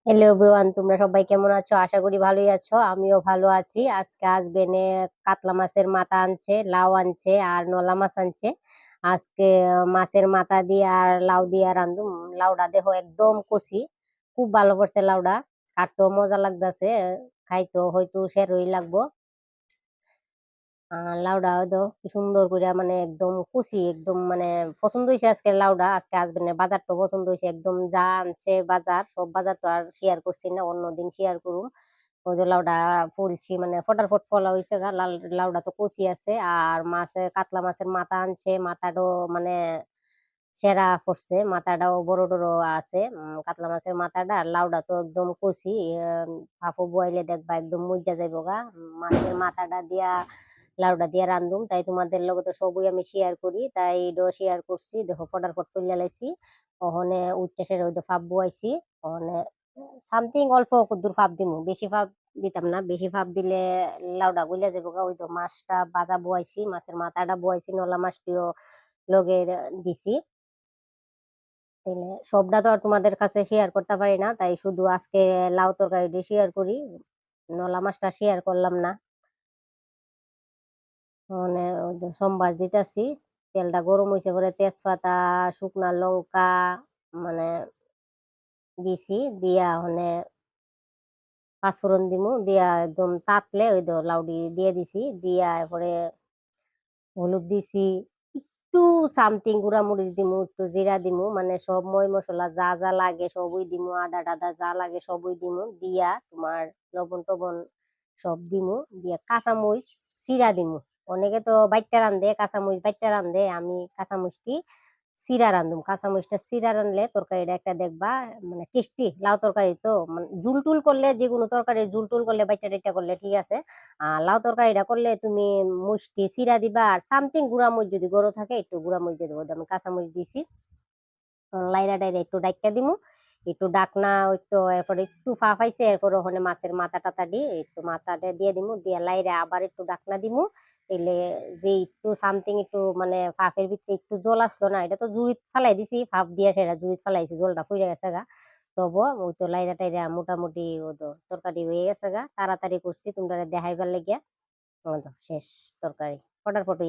Hello everyone, তোমরা সবাই কেমন আছো? আশা করি ভালোই আছো। আমিও ভালো আছি। আজকে হাসবেন্ডে কাতলা মাছের মাথা আনছে, লাউ আনছে আর নলা মাছ আনছে। আজকে মাছের মাথা দিয়ে আর লাউ দিয়ে রান্ধুম। লাউডা দেখো একদম কষি, খুব ভালো করছে লাউডা। কাটতেও মজা লাগতেছে, খাইতো হয়তো সেরই লাগবো। লাউডা হয়তো কি সুন্দর করে মানে একদম কুচি একদম মানে পছন্দ হয়েছে আজকে লাউডা। আজকে হাসবেন্ডের বাজারটা পছন্দ হয়েছে একদম, যা আনছে বাজার সব বাজার তো আর শেয়ার করছি না, অন্যদিন শেয়ার করুম। ওই যে লাউডা ফুলছি মানে ফটাফট ফলা হয়েছে গা, লাউডা তো কচি আছে। আর মাছের কাতলা মাছের মাথা আনছে, মাথাটাও মানে সেরা করছে, মাথাটাও বড় বড় আছে। কাতলা মাছের মাথাটা আর লাউডা তো একদম কচি। ভাপু বয়াইলে দেখবা একদম মজ্জা যাইব গা। মাছের মাথাটা দিয়া লাউডা দিয়া রান্ধুম, তাই তোমাদের লগে তো সবই আমি শেয়ার করি, তাই এটাও শেয়ার করছি। দেখো ফটাফট করে লাইছি। ওখানে উচ্চাসের ওই ফাপ বুয়াইছি। ওখানে সামথিং অল্প কদ্দুর ফাপ দিমু, বেশি ফাপ দিতাম না, বেশি ফাপ দিলে লাউডা গলিয়া যাবো গা। ওই তো মাছটা ভাজা বুয়াইছি, মাছের মাথাটা বুয়াইছি, নলা মাছটিও লগে দিছি। তাইলে সবটা তো আর তোমাদের কাছে শেয়ার করতে পারি না, তাই শুধু আজকে লাউ তরকারিটা শেয়ার করি, নলা মাছটা শেয়ার করলাম না। মানে ওই যে সম্বাস দিতেছি, তেলটা গরম হয়েছে করে তেজপাতা, শুকনা লঙ্কা মানে দিছি, দিয়া মানে পাঁচফোড়ন দিমু, দিয়া একদম তাতলে ওই তো লাউডি দিয়ে দিছি, দিয়া এরপরে হলুদ দিছি, একটু সামথিং গুঁড়া মরিচ দিমু, একটু জিরা দিমু, মানে সব মই মশলা যা যা লাগে সবই দিমু, আদা টাদা যা লাগে সবই দিমু, দিয়া তোমার লবণ টবণ সব দিমু, দিয়া কাঁচামরিচ চিরা দিমু। অনেকে তো বাইটটা রান্ধে, কাঁচামরিচ বাইটটা রান্ধে, আমি কাঁচামরিচটি চিরা রান্ধুম। কাঁচামরিচটা চিরা রানলে তরকারিটা একটা দেখবা মানে টেস্টি। লাউ তরকারি তো মানে জুল টুল করলে, যে কোনো তরকারি জুল টুল করলে বাইটটা টেট্টা করলে ঠিক আছে। লাউ তরকারিটা করলে তুমি মুষ্টি চিরা দিবা, আর সামথিং গুঁড়া মরিচ যদি গরো থাকে একটু গুঁড়া মরিচ দিয়ে দেবো, আমি কাঁচামরিচ দিছি। লাইরা টাইরা একটু ডাইকা দিমু, একটু ডাকনা ওই তো, এরপরে একটু ফাইছে, এরপর ওখানে মাছের মাথা টাথা দিয়ে একটু মাথাটা দিয়ে দিমু, দিয়ে লাইরা আবার একটু ডাকনা দিমু। এলে যে একটু সামথিং একটু মানে ফাফের ভিতরে একটু জল আসলো না, এটা তো জুড়িত ফালাই দিছি, ফাফ দিয়ে সেটা জুড়িত ফালাইছি, জলটা ফুইরে গেছে গা। তবু ওই তো লাইরা টাইরা মোটামুটি ও তো তরকারি হয়ে গেছে গা, তাড়াতাড়ি করছি তোমরা দেখাইবার লেগে। ও তো শেষ তরকারি ফটাফট